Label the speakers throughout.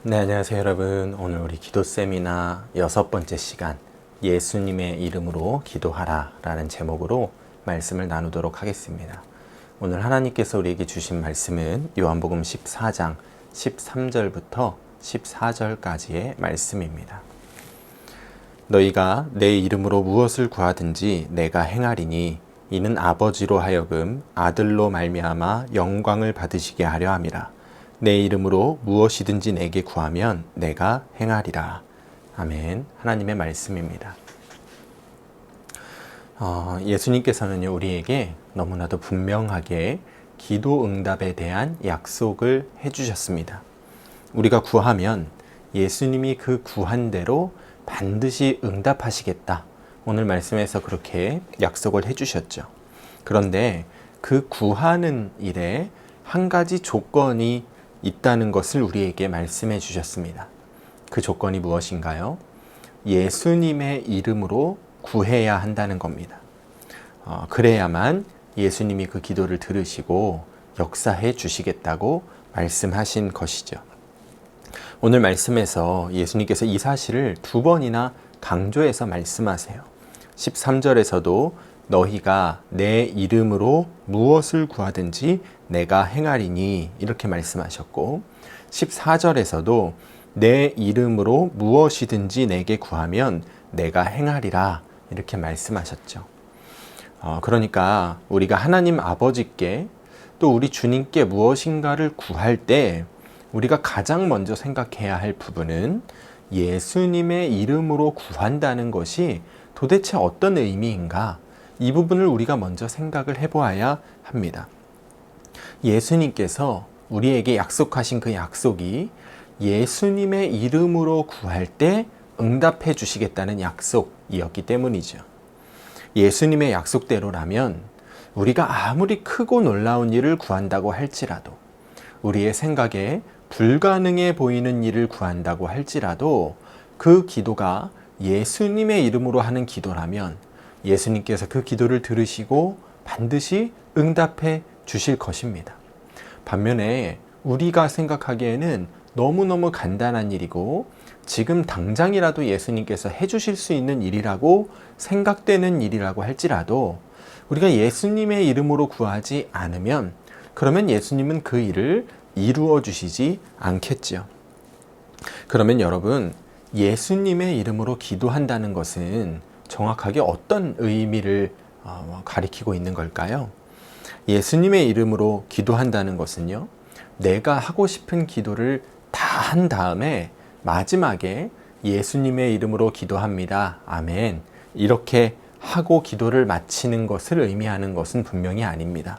Speaker 1: 네, 안녕하세요 여러분. 오늘 우리 기도 세미나 6번째 시간, 예수님의 이름으로 기도하라 라는 제목으로 말씀을 나누도록 하겠습니다. 오늘 하나님께서 우리에게 주신 말씀은 요한복음 14장 13절부터 14절까지의 말씀입니다. 너희가 내 이름으로 무엇을 구하든지 내가 행하리니 이는 아버지로 하여금 아들로 말미암아 영광을 받으시게 하려 함이라. 내 이름으로 무엇이든지 내게 구하면 내가 행하리라. 아멘. 하나님의 말씀입니다. 예수님께서는요, 우리에게 너무나도 분명하게 기도 응답에 대한 약속을 해주셨습니다. 우리가 구하면 예수님이 그 구한 대로 반드시 응답하시겠다. 오늘 말씀에서 그렇게 약속을 해주셨죠. 그런데 그 구하는 일에 한 가지 조건이 있다는 것을 우리에게 말씀해 주셨습니다. 그 조건이 무엇인가요? 예수님의 이름으로 구해야 한다는 겁니다. 그래야만 예수님이 그 기도를 들으시고 역사해 주시겠다고 말씀하신 것이죠. 오늘 말씀에서 예수님께서 이 사실을 2번이나 강조해서 말씀하세요. 13절에서도 너희가 내 이름으로 무엇을 구하든지 내가 행하리니 이렇게 말씀하셨고, 14절에서도 내 이름으로 무엇이든지 내게 구하면 내가 행하리라 이렇게 말씀하셨죠. 그러니까 우리가 하나님 아버지께 또 우리 주님께 무엇인가를 구할 때 우리가 가장 먼저 생각해야 할 부분은 예수님의 이름으로 구한다는 것이 도대체 어떤 의미인가? 이 부분을 우리가 먼저 생각을 해보아야 합니다. 예수님께서 우리에게 약속하신 그 약속이 예수님의 이름으로 구할 때 응답해 주시겠다는 약속이었기 때문이죠. 예수님의 약속대로라면 우리가 아무리 크고 놀라운 일을 구한다고 할지라도, 우리의 생각에 불가능해 보이는 일을 구한다고 할지라도 그 기도가 예수님의 이름으로 하는 기도라면 예수님께서 그 기도를 들으시고 반드시 응답해 주실 것입니다. 반면에 우리가 생각하기에는 너무너무 간단한 일이고 지금 당장이라도 예수님께서 해주실 수 있는 일이라고 생각되는 일이라고 할지라도 우리가 예수님의 이름으로 구하지 않으면 그러면 예수님은 그 일을 이루어 주시지 않겠죠. 그러면 여러분, 예수님의 이름으로 기도한다는 것은 정확하게 어떤 의미를 가리키고 있는 걸까요? 예수님의 이름으로 기도한다는 것은요, 내가 하고 싶은 기도를 다 한 다음에 마지막에 예수님의 이름으로 기도합니다. 아멘. 이렇게 하고 기도를 마치는 것을 의미하는 것은 분명히 아닙니다.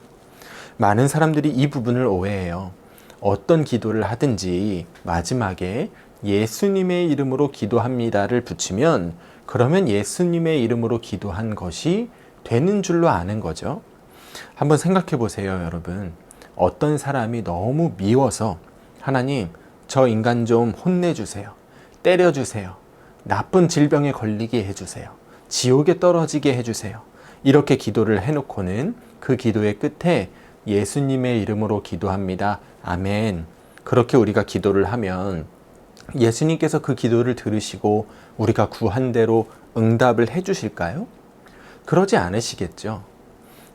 Speaker 1: 많은 사람들이 이 부분을 오해해요. 어떤 기도를 하든지 마지막에 예수님의 이름으로 기도합니다를 붙이면 그러면 예수님의 이름으로 기도한 것이 되는 줄로 아는 거죠. 한번 생각해 보세요, 여러분. 어떤 사람이 너무 미워서 하나님, 저 인간 좀 혼내주세요. 때려주세요. 나쁜 질병에 걸리게 해주세요. 지옥에 떨어지게 해주세요. 이렇게 기도를 해놓고는 그 기도의 끝에 예수님의 이름으로 기도합니다. 아멘. 그렇게 우리가 기도를 하면 예수님께서 그 기도를 들으시고 우리가 구한 대로 응답을 해주실까요? 그러지 않으시겠죠.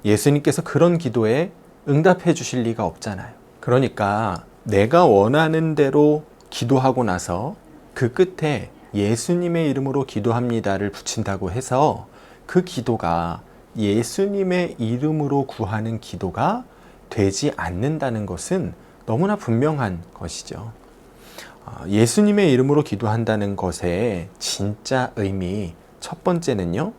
Speaker 1: 예수님께서 그런 기도에 응답해 주실 리가 없잖아요. 그러니까 내가 원하는 대로 기도하고 나서 그 끝에 예수님의 이름으로 기도합니다를 붙인다고 해서 그 기도가 예수님의 이름으로 구하는 기도가 되지 않는다는 것은 너무나 분명한 것이죠. 예수님의 이름으로 기도한다는 것의 진짜 의미, 첫 번째는요,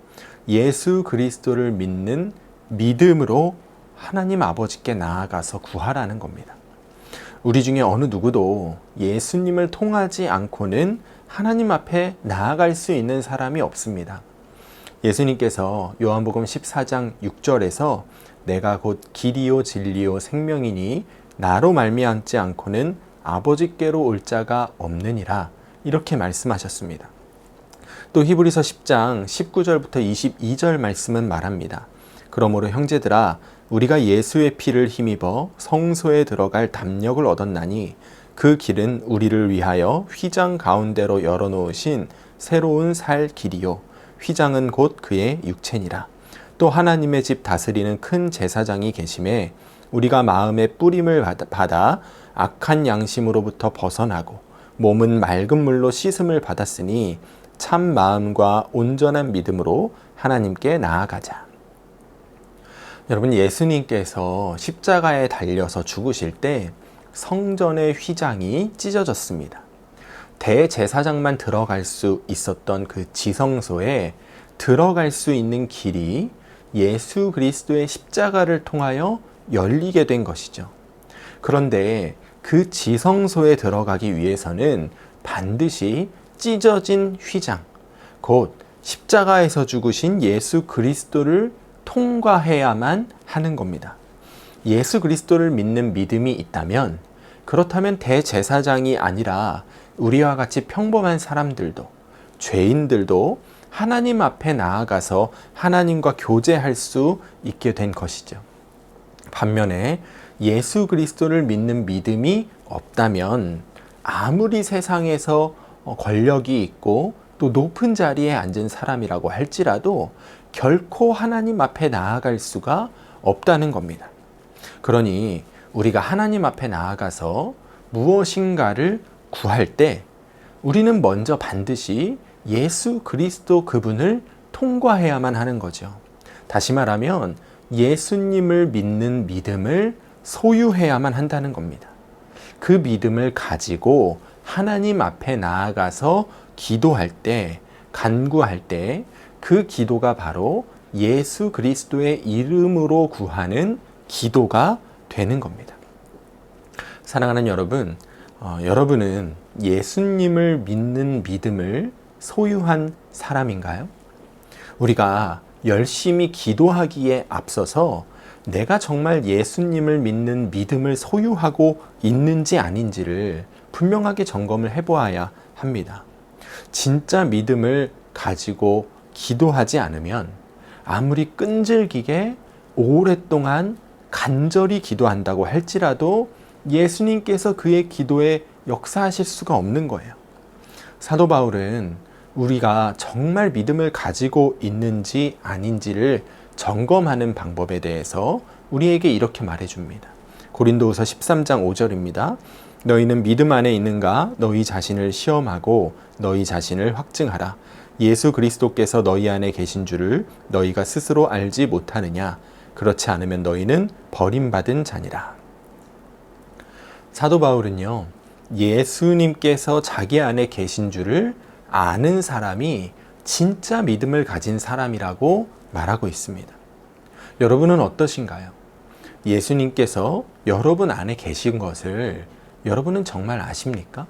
Speaker 1: 예수 그리스도를 믿는 믿음으로 하나님 아버지께 나아가서 구하라는 겁니다. 우리 중에 어느 누구도 예수님을 통하지 않고는 하나님 앞에 나아갈 수 있는 사람이 없습니다. 예수님께서 요한복음 14장 6절에서 내가 곧 길이요 진리요 생명이니 나로 말미암지 않고는 아버지께로 올 자가 없느니라 이렇게 말씀하셨습니다. 또 히브리서 10장 19절부터 22절 말씀은 말합니다. 그러므로 형제들아 우리가 예수의 피를 힘입어 성소에 들어갈 담력을 얻었나니 그 길은 우리를 위하여 휘장 가운데로 열어놓으신 새로운 살 길이요 휘장은 곧 그의 육체니라. 또 하나님의 집 다스리는 큰 제사장이 계심에 우리가 마음의 뿌림을 받아 악한 양심으로부터 벗어나고 몸은 맑은 물로 씻음을 받았으니 참 마음과 온전한 믿음으로 하나님께 나아가자. 여러분, 예수님께서 십자가에 달려서 죽으실 때 성전의 휘장이 찢어졌습니다. 대제사장만 들어갈 수 있었던 그 지성소에 들어갈 수 있는 길이 예수 그리스도의 십자가를 통하여 열리게 된 것이죠. 그런데 그 지성소에 들어가기 위해서는 반드시 찢어진 휘장, 곧 십자가에서 죽으신 예수 그리스도를 통과해야만 하는 겁니다. 예수 그리스도를 믿는 믿음이 있다면, 그렇다면 대제사장이 아니라 우리와 같이 평범한 사람들도, 죄인들도 하나님 앞에 나아가서 하나님과 교제할 수 있게 된 것이죠. 반면에 예수 그리스도를 믿는 믿음이 없다면 아무리 세상에서 권력이 있고 또 높은 자리에 앉은 사람이라고 할지라도 결코 하나님 앞에 나아갈 수가 없다는 겁니다. 그러니 우리가 하나님 앞에 나아가서 무엇인가를 구할 때 우리는 먼저 반드시 예수 그리스도 그분을 통과해야만 하는 거죠. 다시 말하면 예수님을 믿는 믿음을 소유해야만 한다는 겁니다. 그 믿음을 가지고 하나님 앞에 나아가서 기도할 때, 간구할 때 그 기도가 바로 예수 그리스도의 이름으로 구하는 기도가 되는 겁니다. 사랑하는 여러분, 여러분은 예수님을 믿는 믿음을 소유한 사람인가요? 우리가 열심히 기도하기에 앞서서 내가 정말 예수님을 믿는 믿음을 소유하고 있는지 아닌지를 분명하게 점검을 해보아야 합니다. 진짜 믿음을 가지고 기도하지 않으면 아무리 끈질기게 오랫동안 간절히 기도한다고 할지라도 예수님께서 그의 기도에 역사하실 수가 없는 거예요. 사도 바울은 우리가 정말 믿음을 가지고 있는지 아닌지를 점검하는 방법에 대해서 우리에게 이렇게 말해줍니다. 고린도후서 13장 5절입니다. 너희는 믿음 안에 있는가? 너희 자신을 시험하고 너희 자신을 확증하라. 예수 그리스도께서 너희 안에 계신 줄을 너희가 스스로 알지 못하느냐? 그렇지 않으면 너희는 버림받은 자니라. 사도 바울은요, 예수님께서 자기 안에 계신 줄을 아는 사람이 진짜 믿음을 가진 사람이라고 말하고 있습니다. 여러분은 어떠신가요? 예수님께서 여러분 안에 계신 것을 여러분은 정말 아십니까?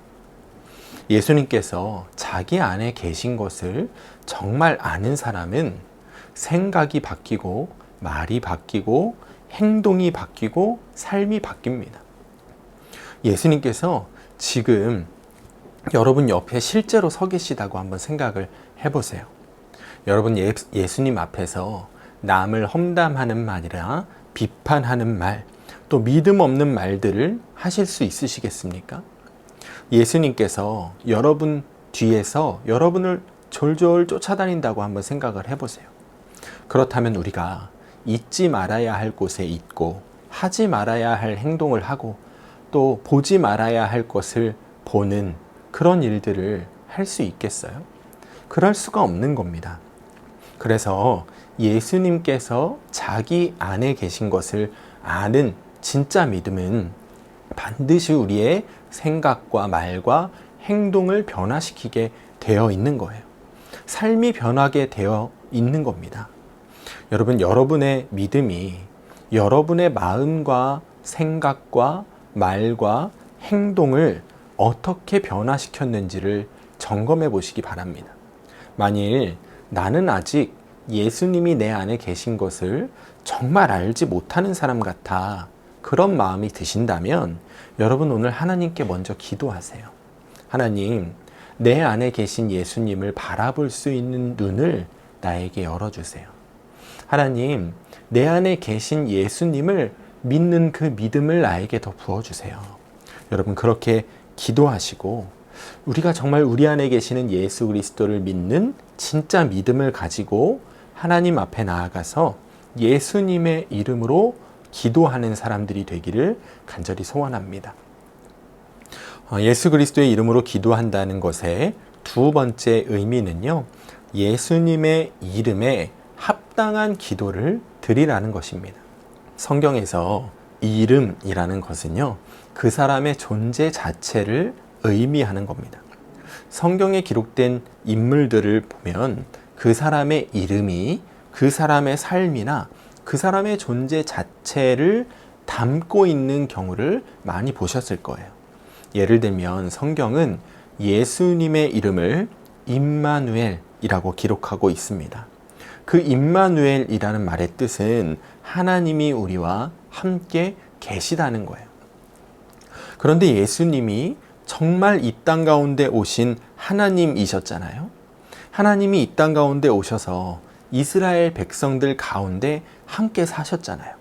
Speaker 1: 예수님께서 자기 안에 계신 것을 정말 아는 사람은 생각이 바뀌고 말이 바뀌고 행동이 바뀌고 삶이 바뀝니다. 예수님께서 지금 여러분 옆에 실제로 서 계시다고 한번 생각을 해보세요. 여러분 예수님 앞에서 남을 험담하는 말이나 비판하는 말, 또 믿음 없는 말들을 하실 수 있으시겠습니까? 예수님께서 여러분 뒤에서 여러분을 졸졸 쫓아다닌다고 한번 생각을 해보세요. 그렇다면 우리가 잊지 말아야 할 곳에 잊고 하지 말아야 할 행동을 하고 또 보지 말아야 할 것을 보는 그런 일들을 할 수 있겠어요? 그럴 수가 없는 겁니다. 그래서 예수님께서 자기 안에 계신 것을 아는 진짜 믿음은 반드시 우리의 생각과 말과 행동을 변화시키게 되어 있는 거예요. 삶이 변하게 되어 있는 겁니다. 여러분, 여러분의 믿음이 여러분의 마음과 생각과 말과 행동을 어떻게 변화시켰는지를 점검해 보시기 바랍니다. 만일 나는 아직 예수님이 내 안에 계신 것을 정말 알지 못하는 사람 같아, 그런 마음이 드신다면 여러분 오늘 하나님께 먼저 기도하세요. 하나님, 내 안에 계신 예수님을 바라볼 수 있는 눈을 나에게 열어주세요. 하나님, 내 안에 계신 예수님을 믿는 그 믿음을 나에게 더 부어주세요. 여러분, 그렇게 기도하시고 우리가 정말 우리 안에 계시는 예수 그리스도를 믿는 진짜 믿음을 가지고 하나님 앞에 나아가서 예수님의 이름으로 기도하는 사람들이 되기를 간절히 소원합니다. 예수 그리스도의 이름으로 기도한다는 것의 두 번째 의미는요, 예수님의 이름에 합당한 기도를 드리라는 것입니다. 성경에서 이름이라는 것은요, 그 사람의 존재 자체를 의미하는 겁니다. 성경에 기록된 인물들을 보면 그 사람의 이름이 그 사람의 삶이나 그 사람의 존재 자체를 담고 있는 경우를 많이 보셨을 거예요. 예를 들면 성경은 예수님의 이름을 임마누엘이라고 기록하고 있습니다. 그 임마누엘이라는 말의 뜻은 하나님이 우리와 함께 계시다는 거예요. 그런데 예수님이 정말 이 땅 가운데 오신 하나님이셨잖아요. 하나님이 이 땅 가운데 오셔서 이스라엘 백성들 가운데 함께 사셨잖아요.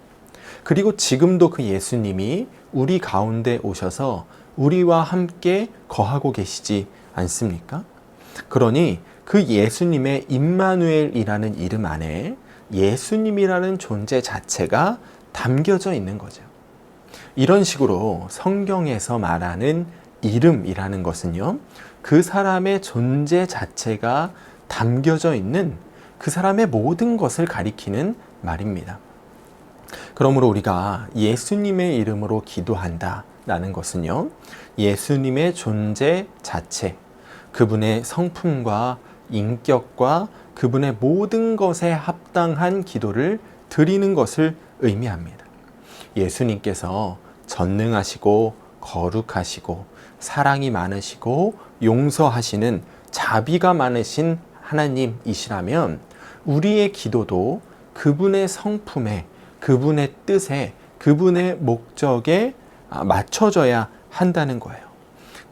Speaker 1: 그리고 지금도 그 예수님이 우리 가운데 오셔서 우리와 함께 거하고 계시지 않습니까? 그러니 그 예수님의 임마누엘이라는 이름 안에 예수님이라는 존재 자체가 담겨져 있는 거죠. 이런 식으로 성경에서 말하는 이름이라는 것은요, 그 사람의 존재 자체가 담겨져 있는 그 사람의 모든 것을 가리키는 말입니다. 그러므로 우리가 예수님의 이름으로 기도한다라는 것은요, 예수님의 존재 자체, 그분의 성품과 인격과 그분의 모든 것에 합당한 기도를 드리는 것을 의미합니다. 예수님께서 전능하시고 거룩하시고 사랑이 많으시고 용서하시는 자비가 많으신 하나님이시라면 우리의 기도도 그분의 성품에, 그분의 뜻에, 그분의 목적에 맞춰져야 한다는 거예요.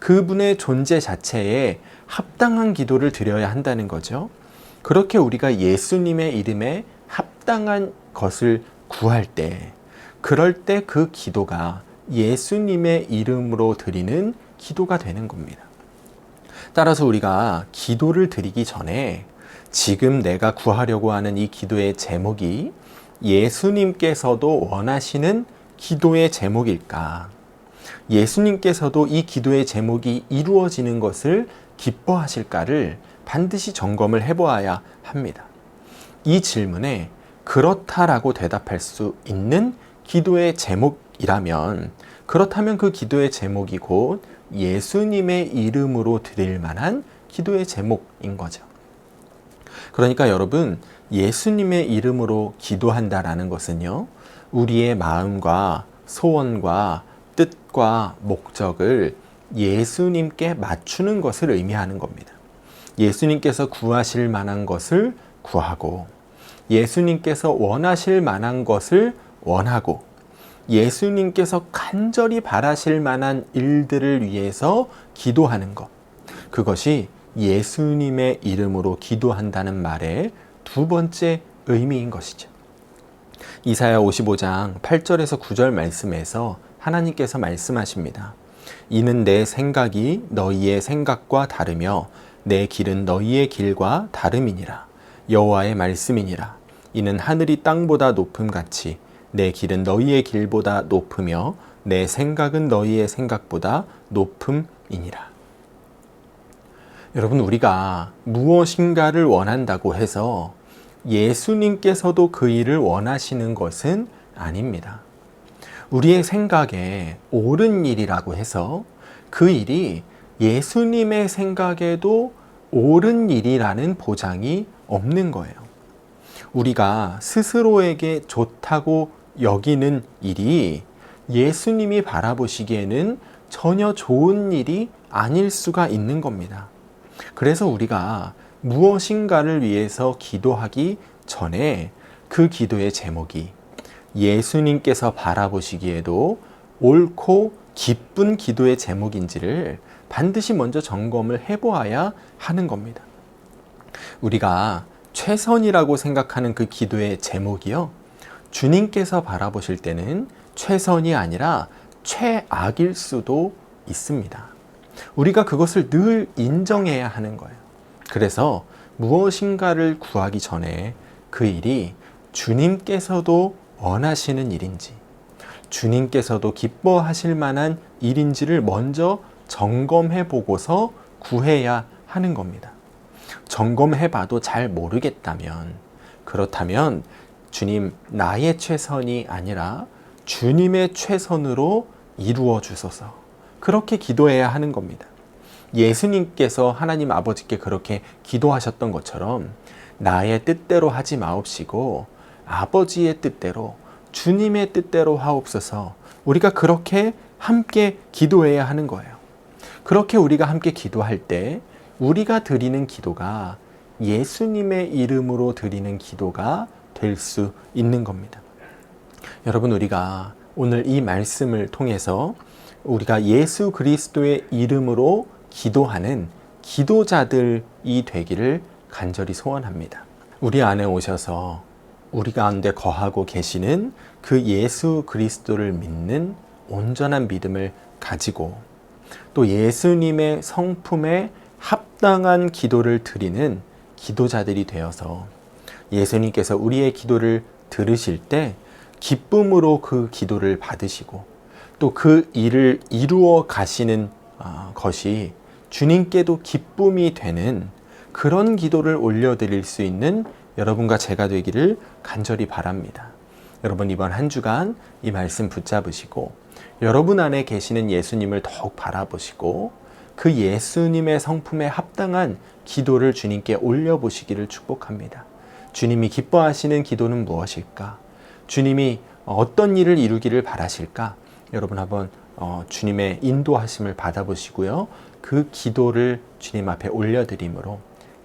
Speaker 1: 그분의 존재 자체에 합당한 기도를 드려야 한다는 거죠. 그렇게 우리가 예수님의 이름에 합당한 것을 구할 때, 그럴 때 그 기도가 예수님의 이름으로 드리는 기도가 되는 겁니다. 따라서 우리가 기도를 드리기 전에 지금 내가 구하려고 하는 이 기도의 제목이 예수님께서도 원하시는 기도의 제목일까? 예수님께서도 이 기도의 제목이 이루어지는 것을 기뻐하실까를 반드시 점검을 해보아야 합니다. 이 질문에 그렇다라고 대답할 수 있는 기도의 제목이라면, 그렇다면 그 기도의 제목이 곧 예수님의 이름으로 드릴 만한 기도의 제목인 거죠. 그러니까 여러분, 예수님의 이름으로 기도한다라는 것은요, 우리의 마음과 소원과 뜻과 목적을 예수님께 맞추는 것을 의미하는 겁니다. 예수님께서 구하실 만한 것을 구하고, 예수님께서 원하실 만한 것을 원하고, 예수님께서 간절히 바라실 만한 일들을 위해서 기도하는 것, 그것이 예수님의 이름으로 기도한다는 말의 두 번째 의미인 것이죠. 이사야 55장 8절에서 9절 말씀에서 하나님께서 말씀하십니다. 이는 내 생각이 너희의 생각과 다르며 내 길은 너희의 길과 다름이니라. 여호와의 말씀이니라. 이는 하늘이 땅보다 높음같이 내 길은 너희의 길보다 높으며 내 생각은 너희의 생각보다 높음이니라. 여러분, 우리가 무엇인가를 원한다고 해서 예수님께서도 그 일을 원하시는 것은 아닙니다. 우리의 생각에 옳은 일이라고 해서 그 일이 예수님의 생각에도 옳은 일이라는 보장이 없는 거예요. 우리가 스스로에게 좋다고 여기는 일이 예수님이 바라보시기에는 전혀 좋은 일이 아닐 수가 있는 겁니다. 그래서 우리가 무엇인가를 위해서 기도하기 전에 그 기도의 제목이 예수님께서 바라보시기에도 옳고 기쁜 기도의 제목인지를 반드시 먼저 점검을 해보아야 하는 겁니다. 우리가 최선이라고 생각하는 그 기도의 제목이요, 주님께서 바라보실 때는 최선이 아니라 최악일 수도 있습니다. 우리가 그것을 늘 인정해야 하는 거예요. 그래서 무엇인가를 구하기 전에 그 일이 주님께서도 원하시는 일인지, 주님께서도 기뻐하실 만한 일인지를 먼저 점검해 보고서 구해야 하는 겁니다. 점검해 봐도 잘 모르겠다면, 그렇다면 주님, 나의 최선이 아니라 주님의 최선으로 이루어 주소서. 그렇게 기도해야 하는 겁니다. 예수님께서 하나님 아버지께 그렇게 기도하셨던 것처럼 나의 뜻대로 하지 마옵시고 아버지의 뜻대로, 주님의 뜻대로 하옵소서. 우리가 그렇게 함께 기도해야 하는 거예요. 그렇게 우리가 함께 기도할 때 우리가 드리는 기도가 예수님의 이름으로 드리는 기도가 될 수 있는 겁니다. 여러분, 우리가 오늘 이 말씀을 통해서 우리가 예수 그리스도의 이름으로 기도하는 기도자들이 되기를 간절히 소원합니다. 우리 안에 오셔서 우리 가운데 거하고 계시는 그 예수 그리스도를 믿는 온전한 믿음을 가지고 또 예수님의 성품에 합당한 기도를 드리는 기도자들이 되어서 예수님께서 우리의 기도를 들으실 때 기쁨으로 그 기도를 받으시고 또 그 일을 이루어 가시는 것이 주님께도 기쁨이 되는 그런 기도를 올려드릴 수 있는 여러분과 제가 되기를 간절히 바랍니다. 여러분, 이번 한 주간 이 말씀 붙잡으시고 여러분 안에 계시는 예수님을 더욱 바라보시고 그 예수님의 성품에 합당한 기도를 주님께 올려보시기를 축복합니다. 주님이 기뻐하시는 기도는 무엇일까? 주님이 어떤 일을 이루기를 바라실까? 여러분 한번 주님의 인도하심을 받아보시고요. 그 기도를 주님 앞에 올려드림으로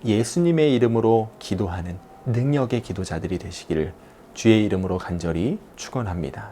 Speaker 1: 예수님의 이름으로 기도하는 능력의 기도자들이 되시기를 주의 이름으로 간절히 축원합니다.